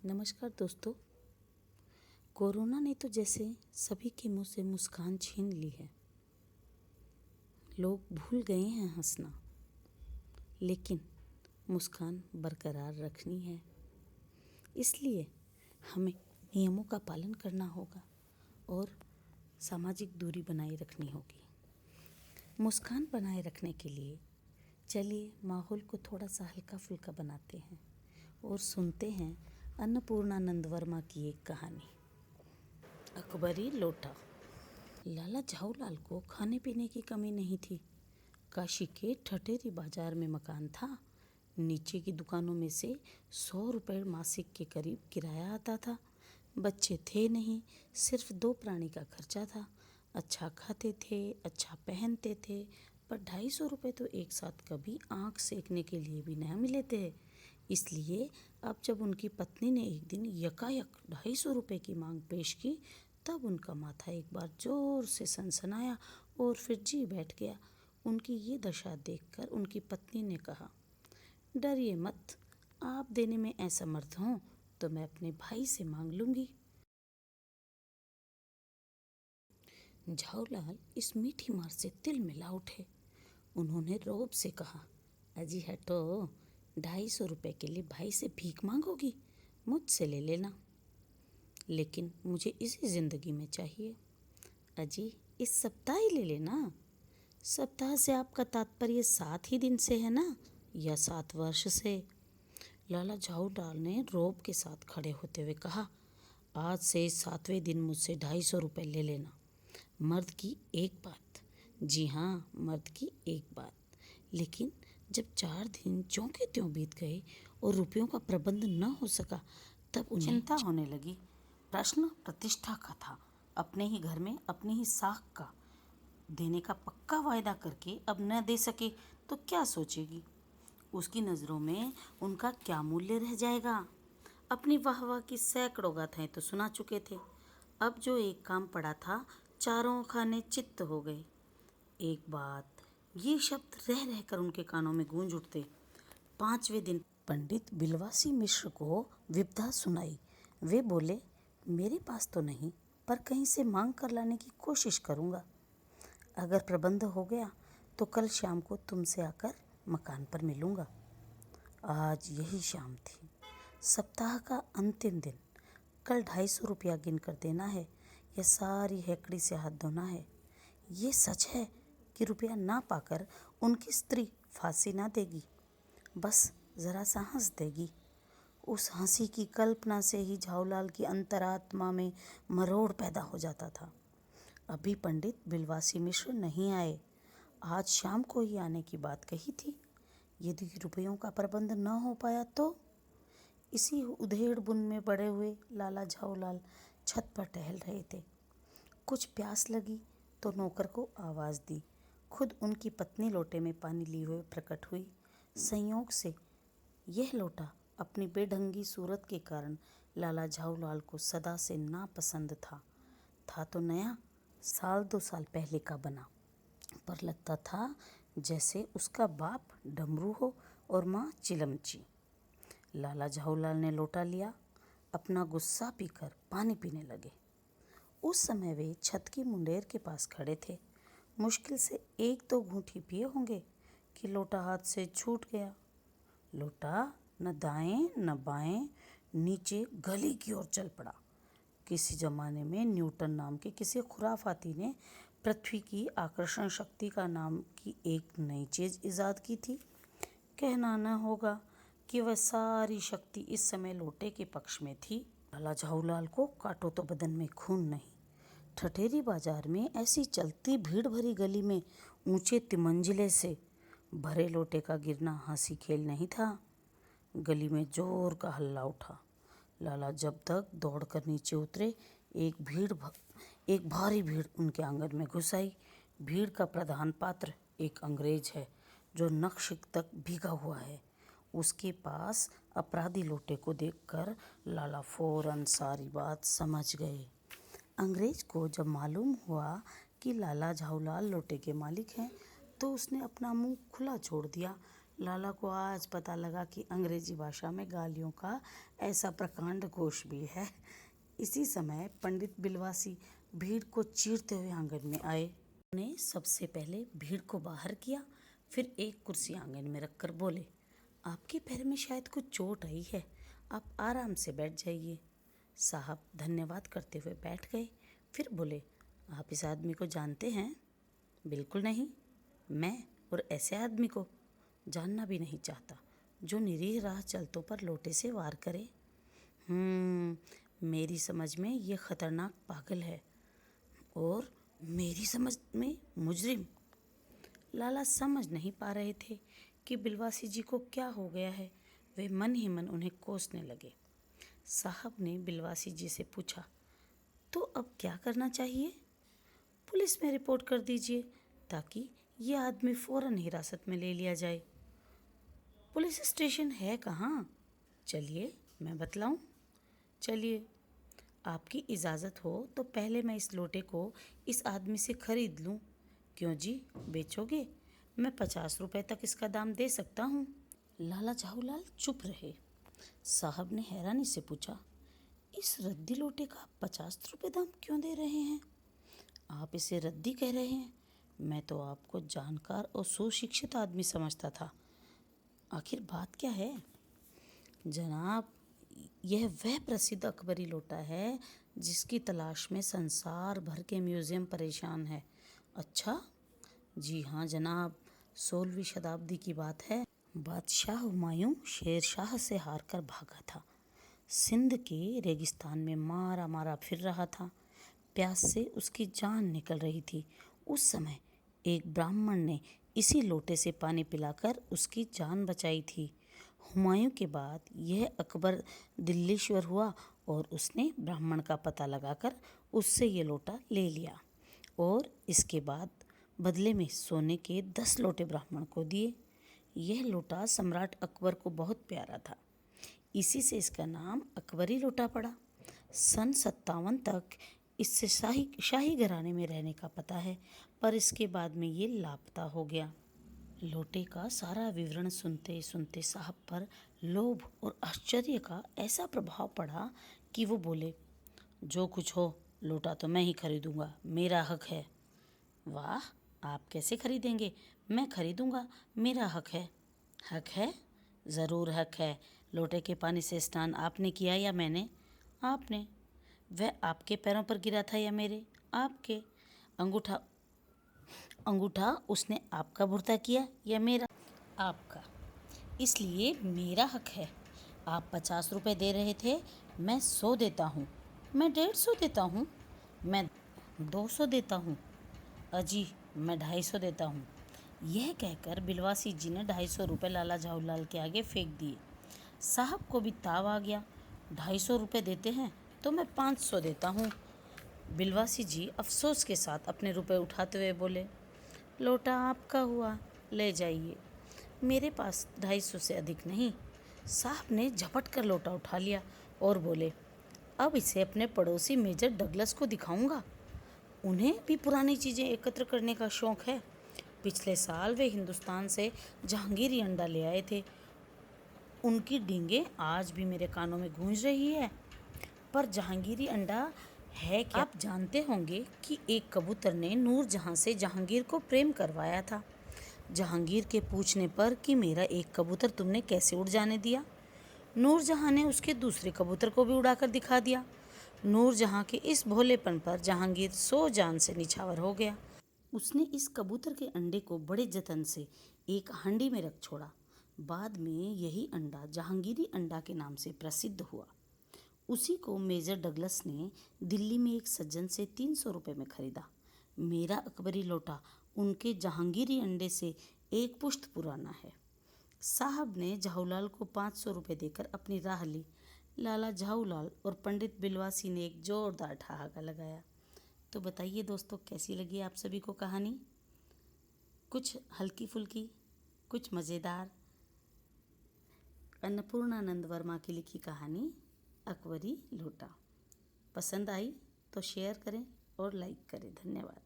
नमस्कार दोस्तों। कोरोना ने तो जैसे सभी के मुंह से मुस्कान छीन ली है। लोग भूल गए हैं हंसना, लेकिन मुस्कान बरकरार रखनी है। इसलिए हमें नियमों का पालन करना होगा और सामाजिक दूरी बनाए रखनी होगी। मुस्कान बनाए रखने के लिए चलिए माहौल को थोड़ा सा हल्का फुल्का बनाते हैं और सुनते हैं अन्नपूर्णानंद वर्मा की एक कहानी, अकबरी लोटा। लाला झाऊलाल को खाने पीने की कमी नहीं थी। काशी के ठठेरी बाजार में मकान था। नीचे की दुकानों में से 100 रुपये मासिक के करीब किराया आता था। बच्चे थे नहीं, सिर्फ 2 प्राणी का खर्चा था। अच्छा खाते थे, अच्छा पहनते थे, पर 250 रुपये तो एक साथ कभी आँख सेकने के लिए भी न मिले थे। इसलिए अब जब उनकी पत्नी ने एक दिन यकायक 250 रुपये की मांग पेश की, तब उनका माथा एक बार जोर से सनसनाया और फिर जी बैठ गया। उनकी ये दशा देखकर उनकी पत्नी ने कहा, डरिए मत, आप देने में असमर्थ हों तो मैं अपने भाई से मांग लूँगी। झाऊलाल इस मीठी मार से तिल मिला उठे। उन्होंने रौब से कहा, अजी हटो, 250 रुपये के लिए भाई से भीख मांगोगी? मुझसे ले लेना, लेकिन मुझे इसी ज़िंदगी में चाहिए। अजी इस सप्ताह ही ले लेना। सप्ताह से आपका तात्पर्य 7 ही दिन से है ना, या 7 वर्ष से? लाला झाऊलाल ने रौब के साथ खड़े होते हुए कहा, आज से 7वें दिन मुझसे 250 रुपये ले लेना। मर्द की एक बात, जी हाँ, मर्द की एक बात। लेकिन जब 4 दिन ज्यों के त्यों बीत गए और रुपयों का प्रबंध न हो सका, तब उन्हें चिंता होने लगी। प्रश्न प्रतिष्ठा का था। अपने ही घर में अपनी ही साख का देने का पक्का वायदा करके अब न दे सके तो क्या सोचेगी? उसकी नज़रों में उनका क्या मूल्य रह जाएगा? अपनी वाहवाह की सैकड़ों गाथाएं तो सुना चुके थे। अब जो एक काम पड़ा था, चारों खाने चित्त हो गए। एक बात, ये शब्द रह रहकर उनके कानों में गूंज उठते। 5वें दिन पंडित बिलवासी मिश्र को विपदा सुनाई। वे बोले, मेरे पास तो नहीं, पर कहीं से मांग कर लाने की कोशिश करूँगा। अगर प्रबंध हो गया तो कल शाम को तुमसे आकर मकान पर मिलूँगा। आज यही शाम थी, सप्ताह का अंतिम दिन। कल 250 रुपया गिन कर देना है या सारी हेकड़ी से हाथ धोना है। ये सच है कि रुपया ना पाकर उनकी स्त्री फांसी ना देगी, बस ज़रा सा हंस देगी। उस हंसी की कल्पना से ही झाऊलाल की अंतरात्मा में मरोड़ पैदा हो जाता था। अभी पंडित बिलवासी मिश्र नहीं आए, आज शाम को ही आने की बात कही थी। यदि रुपयों का प्रबंध न हो पाया तो? इसी उधेड़ बुन में बड़े हुए लाला झाऊलाल छत पर टहल रहे थे। कुछ प्यास लगी तो नौकर को आवाज़ दी। खुद उनकी पत्नी लोटे में पानी लिए हुए प्रकट हुई। संयोग से यह लोटा अपनी बेढंगी सूरत के कारण लाला झाऊलाल को सदा से नापसंद था तो नया, 1-2 साल पहले का बना, पर लगता था जैसे उसका बाप डमरू हो और माँ चिलमची। लाला झाऊलाल ने लोटा लिया, अपना गुस्सा पीकर पानी पीने लगे। उस समय वे छत की मुंडेर के पास खड़े थे। मुश्किल से 1-2 घूंटी पिए होंगे कि लोटा हाथ से छूट गया। लोटा न दाएं न बाएं नीचे गली की ओर चल पड़ा। किसी जमाने में न्यूटन नाम के किसी खुराफाती ने पृथ्वी की आकर्षण शक्ति का नाम की एक नई चीज़ ईजाद की थी। कहना न होगा कि वह सारी शक्ति इस समय लोटे के पक्ष में थी। लाला झाऊलाल को काटो तो बदन में खून नहीं। ठठेरी बाजार में ऐसी चलती भीड़ भरी गली में ऊंचे तिमंजिले से भरे लोटे का गिरना हंसी खेल नहीं था। गली में जोर का हल्ला उठा। लाला जब तक दौड़कर नीचे उतरे, एक भारी भीड़ उनके आंगन में घुस आई। भीड़ का प्रधान पात्र एक अंग्रेज है जो नक्श तक भीगा हुआ है। उसके पास अपराधी लोटे को देखकर लाला फौरन सारी बात समझ गए। अंग्रेज को जब मालूम हुआ कि लाला झाऊलाल लोटे के मालिक हैं, तो उसने अपना मुंह खुला छोड़ दिया। लाला को आज पता लगा कि अंग्रेजी भाषा में गालियों का ऐसा प्रकांड कोश भी है। इसी समय पंडित बिलवासी भीड़ को चीरते हुए आंगन में आए। उन्होंने सबसे पहले भीड़ को बाहर किया, फिर एक कुर्सी आंगन में रखकर बोले, आपके पैर में शायद कुछ चोट आई है, आप आराम से बैठ जाइए। साहब धन्यवाद करते हुए बैठ गए। फिर बोले, आप इस आदमी को जानते हैं? बिल्कुल नहीं, मैं और ऐसे आदमी को जानना भी नहीं चाहता जो निरीह राह चलतों पर लोटे से वार करे। मेरी समझ में ये खतरनाक पागल है और मेरी समझ में मुजरिम। लाला समझ नहीं पा रहे थे कि बिलवासी जी को क्या हो गया है। वे मन ही मन उन्हें कोसने लगे। साहब ने बिलवासी जी से पूछा, तो अब क्या करना चाहिए? पुलिस में रिपोर्ट कर दीजिए ताकि ये आदमी फौरन हिरासत में ले लिया जाए। पुलिस स्टेशन है कहाँ? चलिए मैं बतलाऊं। चलिए, आपकी इजाज़त हो तो पहले मैं इस लोटे को इस आदमी से खरीद लूं। क्यों जी, बेचोगे? मैं 50 रुपए तक इसका दाम दे सकता हूँ। लाला झाऊलाल चुप रहे। साहब ने हैरानी से पूछा, इस रद्दी लोटे का 50 रुपए दाम क्यों दे रहे हैं? आप इसे रद्दी कह रहे हैं? मैं तो आपको जानकार और सुशिक्षित आदमी समझता था। आखिर बात क्या है? जनाब, यह वह प्रसिद्ध अकबरी लोटा है जिसकी तलाश में संसार भर के म्यूज़ियम परेशान है। अच्छा? जी हाँ जनाब, 16वीं शताब्दी की बात है। बादशाह हुमायूं शेर शाह से हार कर भागा था। सिंध के रेगिस्तान में मारा मारा फिर रहा था। प्यास से उसकी जान निकल रही थी। उस समय एक ब्राह्मण ने इसी लोटे से पानी पिलाकर उसकी जान बचाई थी। हुमायूं के बाद यह अकबर दिल्लीश्वर हुआ और उसने ब्राह्मण का पता लगाकर उससे ये लोटा ले लिया और इसके बाद बदले में सोने के 10 लोटे ब्राह्मण को दिए। यह लोटा सम्राट अकबर को बहुत प्यारा था। इसी से इसका नाम अकबरी लोटा पड़ा। सन 57 तक इससे शाही घराने में रहने का पता है, पर इसके बाद में ये लापता हो गया। लोटे का सारा विवरण सुनते सुनते साहब पर लोभ और आश्चर्य का ऐसा प्रभाव पड़ा कि वो बोले, जो कुछ हो, लोटा तो मैं ही खरीदूंगा, मेरा हक है। वाह, आप कैसे खरीदेंगे? मैं खरीदूंगा, मेरा हक है। हक है? ज़रूर हक है। लोटे के पानी से स्नान आपने किया या मैंने? आपने। वह आपके पैरों पर गिरा था या मेरे? आपके। अंगूठा उसने आपका भुर्ता किया या मेरा? आपका। इसलिए मेरा हक है। आप 50 रुपए दे रहे थे, मैं 100 देता हूँ। मैं 150 देता हूँ। मैं 200 देता हूँ। अजी, मैं 250 देता हूँ। यह कहकर बिलवासी जी ने 250 रुपये लाला झाऊलाल के आगे फेंक दिए। साहब को भी ताव आ गया। 250 रुपये देते हैं तो मैं 500 देता हूँ। बिलवासी जी अफसोस के साथ अपने रुपए उठाते हुए बोले, लोटा आपका हुआ, ले जाइए, मेरे पास 250 से अधिक नहीं। साहब ने झपट कर लोटा उठा लिया और बोले, अब इसे अपने पड़ोसी मेजर डगलस को दिखाऊंगा। उन्हें भी पुरानी चीज़ें एकत्र करने का शौक़ है। पिछले साल वे हिंदुस्तान से जहांगीरी अंडा ले आए थे। उनकी डींगें आज भी मेरे कानों में गूंज रही है। पर जहांगीरी अंडा है क्या? आप जानते होंगे कि एक कबूतर ने नूरजहां से जहांगीर को प्रेम करवाया था। जहांगीर के पूछने पर कि मेरा एक कबूतर तुमने कैसे उड़ जाने दिया, नूरजहां ने उसके दूसरे कबूतर को भी उड़ाकर दिखा दिया। नूरजहां के इस भोलेपन पर जहांगीर 100 जान से निछावर हो गया। उसने इस कबूतर के अंडे को बड़े जतन से एक हांडी में रख छोड़ा। बाद में यही अंडा जहांगीरी अंडा के नाम से प्रसिद्ध हुआ। उसी को मेजर डगलस ने दिल्ली में एक सज्जन से 300 रुपये में खरीदा। मेरा अकबरी लोटा उनके जहांगीरी अंडे से एक पुश्त पुराना है। साहब ने झाऊलाल को 500 रुपये देकर अपनी राह ली। लाला झाऊलाल और पंडित बिलवासी ने एक जोरदार ठहाका लगाया। तो बताइए दोस्तों, कैसी लगी आप सभी को कहानी? कुछ हल्की फुल्की, कुछ मज़ेदार। अन्नपूर्णानंद वर्मा की लिखी कहानी अकबरी लोटा। पसंद आई तो शेयर करें और लाइक करें। धन्यवाद।